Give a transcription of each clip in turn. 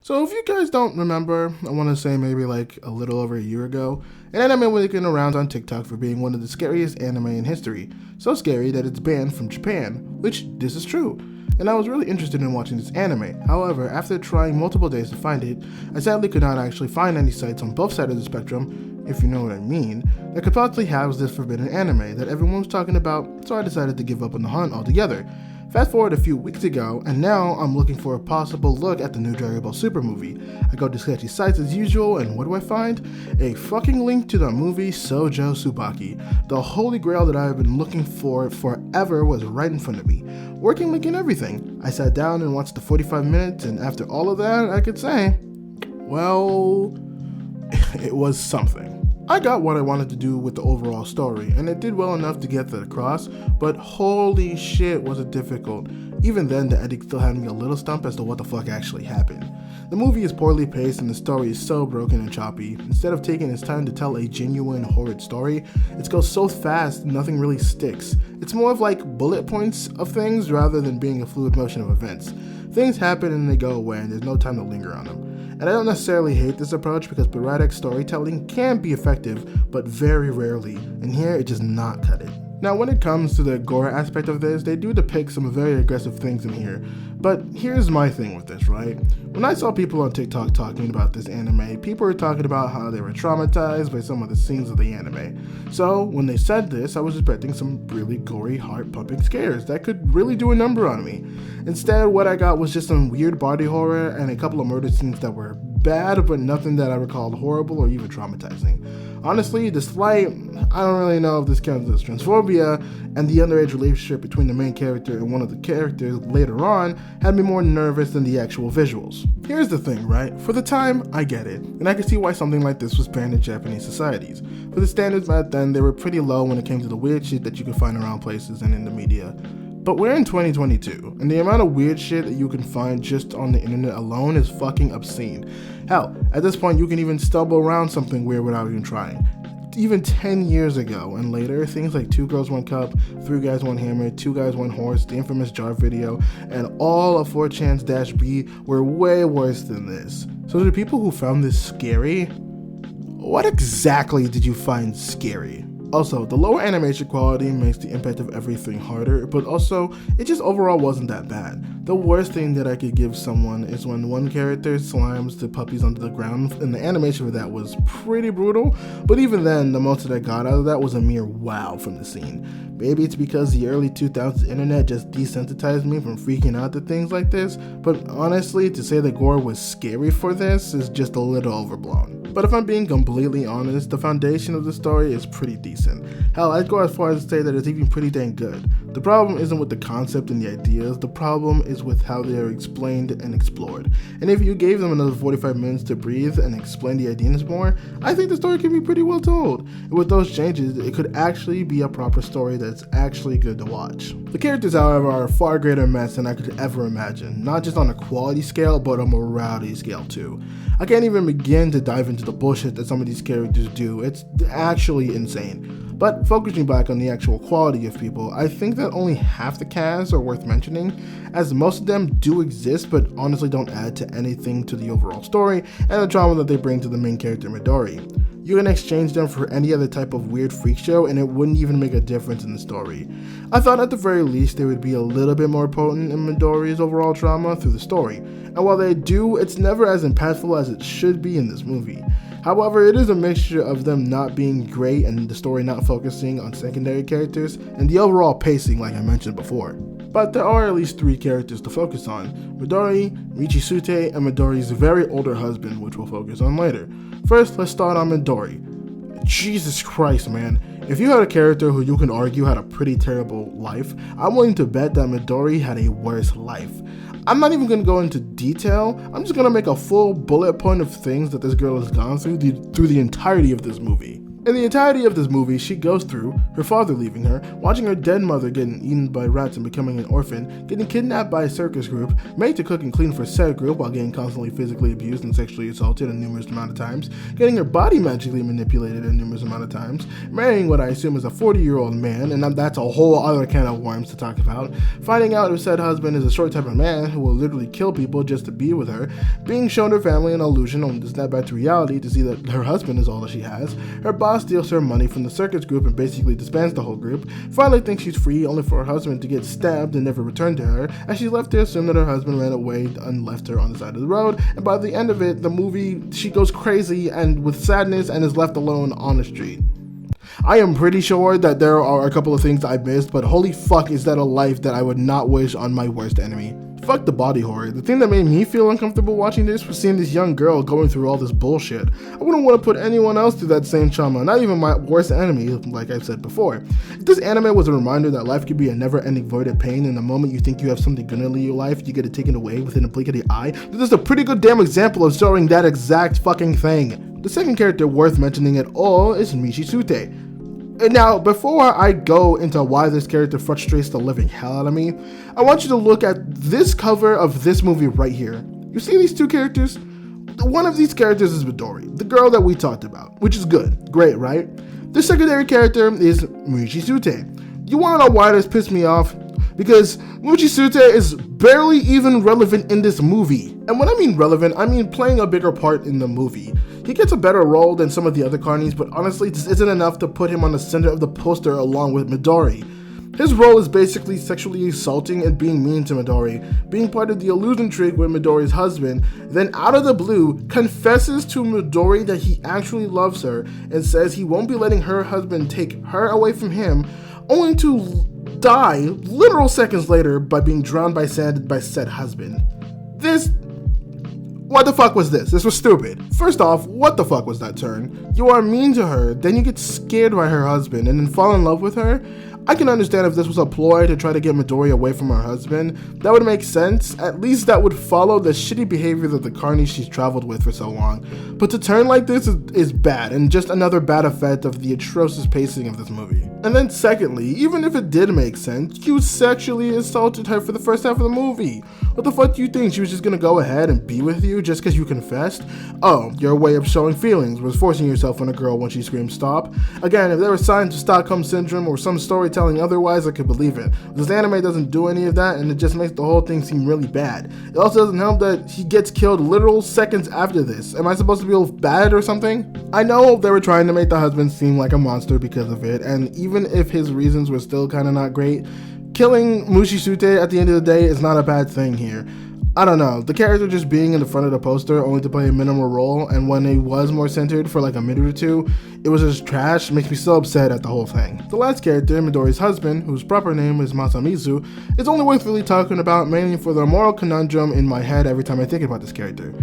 So if you guys don't remember, I want to say maybe like a little over a year ago, an anime was getting around on TikTok for being one of the scariest anime in history. So scary that it's banned from Japan, which this is true. And I was really interested in watching this anime. However, after trying multiple days to find it, I sadly could not actually find any sites on both sides of the spectrum, if you know what I mean, that could possibly house this forbidden anime that everyone was talking about, so I decided to give up on the hunt altogether. Fast forward a few weeks ago, and now I'm looking for a possible look at the new Dragon Ball Super movie. I go to sketchy sites as usual, and what do I find? A fucking link to the movie Shojo Tsubaki. The holy grail that I have been looking for forever was right in front of me. Working link and everything. I sat down and watched the 45 minutes, and after all of that, I could say, well, it was something. I got what I wanted to do with the overall story, and it did well enough to get that across, but holy shit was it difficult. Even then, the ending still had me a little stumped as to what the fuck actually happened. The movie is poorly paced and the story is so broken and choppy. Instead of taking its time to tell a genuine horrid story, it goes so fast nothing really sticks. It's more of like bullet points of things rather than being a fluid motion of events. Things happen and they go away and there's no time to linger on them. And I don't necessarily hate this approach because sporadic storytelling can be effective, but very rarely, and here it does not cut it. Now when it comes to the gore aspect of this, they do depict some very aggressive things in here, but here's my thing with this, right? When I saw people on TikTok talking about this anime, people were talking about how they were traumatized by some of the scenes of the anime. So when they said this, I was expecting some really gory, heart-pumping scares that could really do a number on me. Instead, what I got was just some weird body horror and a couple of murder scenes that were bad, but nothing that I recalled horrible or even traumatizing. Honestly, despite, I don't really know if this counts as transphobia, and the underage relationship between the main character and one of the characters later on had me more nervous than the actual visuals. Here's the thing, right? For the time, I get it, and I can see why something like this was banned in Japanese societies. For the standards back then, they were pretty low when it came to the weird shit that you could find around places and in the media. But we're in 2022, and the amount of weird shit that you can find just on the internet alone is fucking obscene. Hell, at this point you can even stumble around something weird without even trying. Even 10 years ago and later, things like 2 Girls 1 Cup, 3 Guys 1 Hammer, 2 Guys 1 Horse, the infamous jar video, and all of 4chan's-B were way worse than this. So the people who found this scary, what exactly did you find scary? Also, the lower animation quality makes the impact of everything harder, but also, it just overall wasn't that bad. The worst thing that I could give someone is when one character slimes the puppies under the ground, and the animation for that was pretty brutal, but even then, the most that I got out of that was a mere wow from the scene. Maybe it's because the early 2000s internet just desensitized me from freaking out to things like this, but honestly, to say that gore was scary for this is just a little overblown. But if I'm being completely honest, the foundation of the story is pretty decent. Hell, I'd go as far as to say that it's even pretty dang good. The problem isn't with the concept and the ideas, the problem is with how they are explained and explored. And if you gave them another 45 minutes to breathe and explain the ideas more, I think the story could be pretty well told. And with those changes, it could actually be a proper story that's actually good to watch. The characters, however, are a far greater mess than I could ever imagine, not just on a quality scale, but a morality scale too. I can't even begin to dive into the bullshit that some of these characters do. It's actually insane. But focusing back on the actual quality of people, I think that only half the cast are worth mentioning, as most of them do exist but honestly don't add to anything to the overall story and the drama that they bring to the main character Midori. You can exchange them for any other type of weird freak show and it wouldn't even make a difference in the story. I thought at the very least they would be a little bit more potent in Midori's overall drama through the story, and while they do, it's never as impactful as it should be in this movie. However, it is a mixture of them not being great and the story not focusing on secondary characters and the overall pacing like I mentioned before. But there are at least 3 characters to focus on: Midori, Michisute, and Midori's very older husband, which we'll focus on later. First, let's start on Midori. Jesus Christ, man. If you had a character who you can argue had a pretty terrible life, I'm willing to bet that Midori had a worse life. I'm not even going to go into detail, I'm just going to make a full bullet point of things that this girl has gone through the entirety of this movie. In the entirety of this movie, she goes through her father leaving her, watching her dead mother getting eaten by rats and becoming an orphan, getting kidnapped by a circus group, made to cook and clean for said group while getting constantly physically abused and sexually assaulted a numerous amount of times, getting her body magically manipulated a numerous amount of times, marrying what I assume is a 40-year-old man, and that's a whole other can of worms to talk about, finding out her said husband is a short type of man who will literally kill people just to be with her, being shown her family an illusion only to snap back to reality to see that her husband is all that she has, her boss steals her money from the circus group and basically disbands the whole group, finally thinks she's free only for her husband to get stabbed and never return to her, as she's left to assume that her husband ran away and left her on the side of the road, and by the end of it, the movie, she goes crazy and with sadness and is left alone on the street. I am pretty sure that there are a couple of things I missed, but holy fuck is that a life that I would not wish on my worst enemy. Fuck the body horror. The thing that made me feel uncomfortable watching this was seeing this young girl going through all this bullshit. I wouldn't want to put anyone else through that same trauma, not even my worst enemy, like I've said before. If this anime was a reminder that life could be a never-ending void of pain, and the moment you think you have something good in your life, you get it taken away within a blink of the eye, this is a pretty good damn example of showing that exact fucking thing. The second character worth mentioning at all is Michisute. And now, before I go into why this character frustrates the living hell out of me, I want you to look at this cover of this movie right here. You see these two characters? One of these characters is Midori, the girl that we talked about, which is good. Great, right? The secondary character is Michisute. You wanna know why this pissed me off? Because Michisute is barely even relevant in this movie. And when I mean relevant, I mean playing a bigger part in the movie. He gets a better role than some of the other carnies, but honestly, this isn't enough to put him on the center of the poster along with Midori. His role is basically sexually assaulting and being mean to Midori, being part of the illusion trick with Midori's husband, then out of the blue, confesses to Midori that he actually loves her and says he won't be letting her husband take her away from him, only to die literal seconds later by being drowned by sand by said husband. What the fuck was this? This was stupid. First off, what the fuck was that turn? You are mean to her, then you get scared by her husband, and then fall in love with her? I can understand if this was a ploy to try to get Midori away from her husband. That would make sense. At least that would follow the shitty behavior of the carnies she's traveled with for so long. But to turn like this is bad, and just another bad effect of the atrocious pacing of this movie. And then secondly, even if it did make sense, you sexually assaulted her for the first half of the movie. What the fuck do you think? She was just gonna go ahead and be with you just because you confessed? Oh, your way of showing feelings was forcing yourself on a girl when she screamed stop. Again, if there were signs of Stockholm Syndrome or some storytelling otherwise, I could believe it. This anime doesn't do any of that, and it just makes the whole thing seem really bad. It also doesn't help that he gets killed literal seconds after this. Am I supposed to feel bad or something? I know they were trying to make the husband seem like a monster because of it, and even if his reasons were still kinda not great, killing Michisute at the end of the day is not a bad thing here. I don't know, the character just being in the front of the poster only to play a minimal role, and when it was more centered for like a minute or two, it was just trash, makes me so upset at the whole thing. The last character, Midori's husband, whose proper name is Masamizu, is only worth really talking about mainly for the moral conundrum in my head every time I think about this character.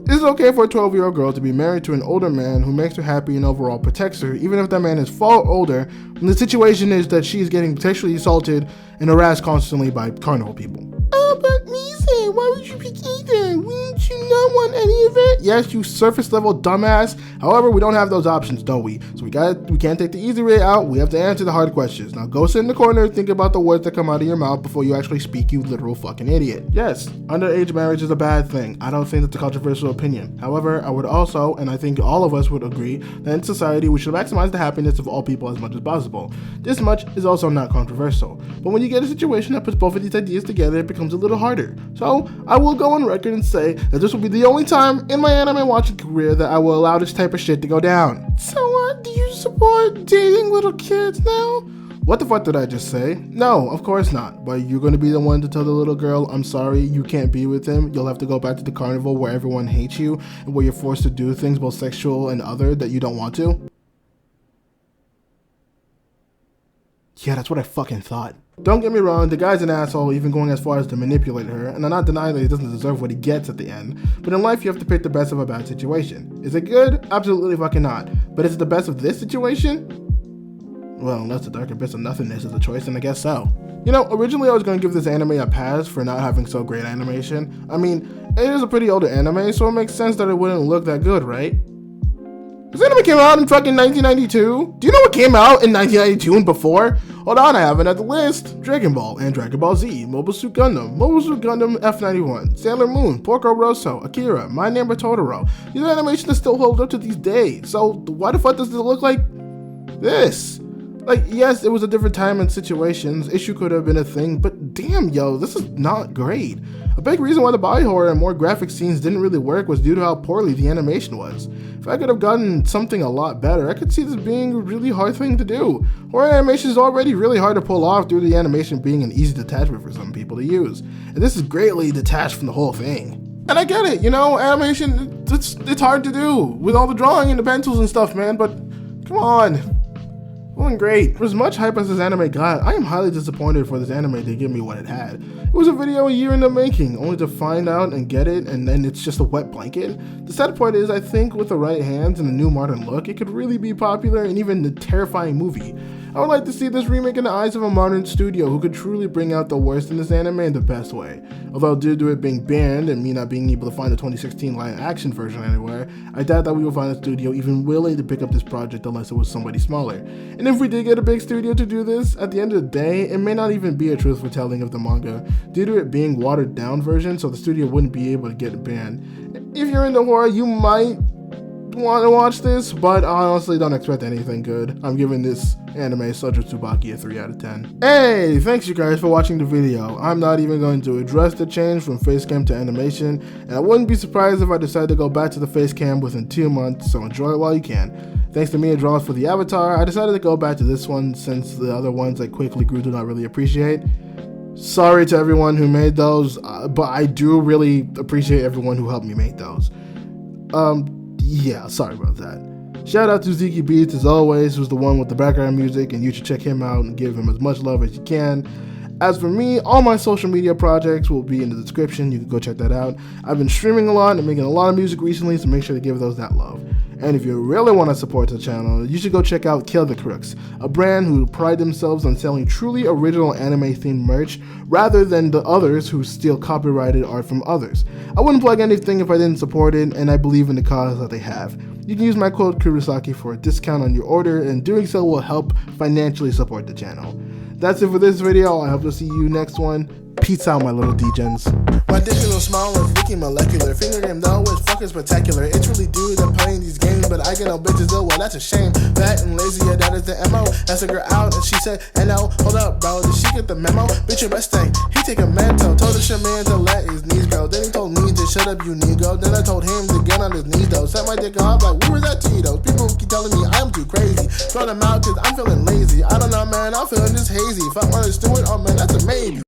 Is it okay for a 12-year-old girl to be married to an older man who makes her happy and overall protects her, even if that man is far older, when the situation is that she's getting sexually assaulted and harassed constantly by carnival people? Oh, but Mise, why would you pick either? Wouldn't you not want any of it? Yes, you surface level dumbass. However, we don't have those options, don't we? So we can't take the easy way out. We have to answer the hard questions. Now go sit in the corner and think about the words that come out of your mouth before you actually speak, you literal fucking idiot. Yes, underage marriage is a bad thing. I don't think that's a controversial opinion. However, I would also, and I think all of us would agree, that in society we should maximize the happiness of all people as much as possible. This much is also not controversial. But when you get a situation that puts both of these ideas together, it becomes a little harder. So I will go on record and say that this will be the only time in my anime watching career that I will allow this type of shit to go down. So what, do you support dating little kids now? What the fuck did I just say? No, of course not. But you're going to be the one to tell the little girl, I'm sorry, you can't be with him. You'll have to go back to the carnival where everyone hates you and where you're forced to do things both sexual and other that you don't want to? Yeah, that's what I fucking thought. Don't get me wrong, the guy's an asshole, even going as far as to manipulate her, and I'm not denying that he doesn't deserve what he gets at the end, but in life you have to pick the best of a bad situation. Is it good? Absolutely fucking not. But is it the best of this situation? Well, unless the dark abyss of nothingness is a choice, then I guess so. You know, originally I was going to give this anime a pass for not having so great animation. I mean, it is a pretty older anime, so it makes sense that it wouldn't look that good, right? This anime came out in fucking 1992. Do you know what came out in 1992 and before? Hold on, I have it at the list. Dragon Ball and Dragon Ball Z, Mobile Suit Gundam F91, Sailor Moon, Porco Rosso, Akira, My Name is Totoro. These animations still hold up to these days. So why the fuck does it look like this? Like, yes, it was a different time and situations. Issue could have been a thing, but damn, yo, this is not great. A big reason why the body horror and more graphic scenes didn't really work was due to how poorly the animation was. If I could have gotten something a lot better, I could see this being a really hard thing to do. Horror animation is already really hard to pull off due to the animation being an easy detachment for some people to use. And this is greatly detached from the whole thing. And I get it, you know, animation, it's hard to do with all the drawing and the pencils and stuff, man, but come on. Wasn't great. For as much hype as this anime got, I am highly disappointed for this anime to give me what it had. It was a video a year in the making, only to find out and get it, and then it's just a wet blanket. The sad part is, I think with the right hands and a new modern look, it could really be popular and even a terrifying movie. I would like to see this remake in the eyes of a modern studio who could truly bring out the worst in this anime in the best way. Although due to it being banned and me not being able to find the 2016 live action version anywhere, I doubt that we will find a studio even willing to pick up this project unless it was somebody smaller. And if we did get a big studio to do this, at the end of the day, it may not even be a truthful telling of the manga, due to it being watered down version, so the studio wouldn't be able to get it banned. If you're into horror, you might want to watch this, but I honestly don't expect anything good. I'm giving this anime Shojo Tsubaki a 3 out of 10. Hey, thanks you guys for watching the video. I'm not even going to address the change from face cam to animation, and I wouldn't be surprised if I decide to go back to the face cam within 2 months, so enjoy it while you can. Thanks to Mia Draws for the avatar, I decided to go back to this one since the other ones I quickly grew to not really appreciate. Sorry to everyone who made those, but I do really appreciate everyone who helped me make those. Yeah, sorry about that. Shout out to Ziki Beats as always, who's the one with the background music, and you should check him out and give him as much love as you can. As for me, all my social media projects will be in the description. You can go check that out. I've been streaming a lot and making a lot of music recently, so make sure to give those that love. And if you really want to support the channel, you should go check out Kill the Crooks, a brand who pride themselves on selling truly original anime themed merch rather than the others who steal copyrighted art from others. I wouldn't plug anything if I didn't support it, and I believe in the cause that they have. You can use my code Kurosaki for a discount on your order, and doing so will help financially support the channel. That's it for this video. I hope to see you next one. Peace out, my little D-gens. My digital smile is leaking molecular. Finger game though is fucking spectacular. It's really due to playing these games, but I get no bitches though. Well, that's a shame. Fat and lazy, yeah, that is the MO. Asked a girl out and she said, no, hold up, bro. Did she get the memo? Bitch, your best thing. He take a mental. Told the shit man to let his knees go. Then he told me to shut up, you Negro. Then I told him to get on his knees though. Set my dick off like, where was that Tito's? People keep telling me I'm too crazy. Throw them out cause I'm feeling lazy. I don't know, man. I'm feeling just hazy. If I want to do it, oh man, that's a maybe.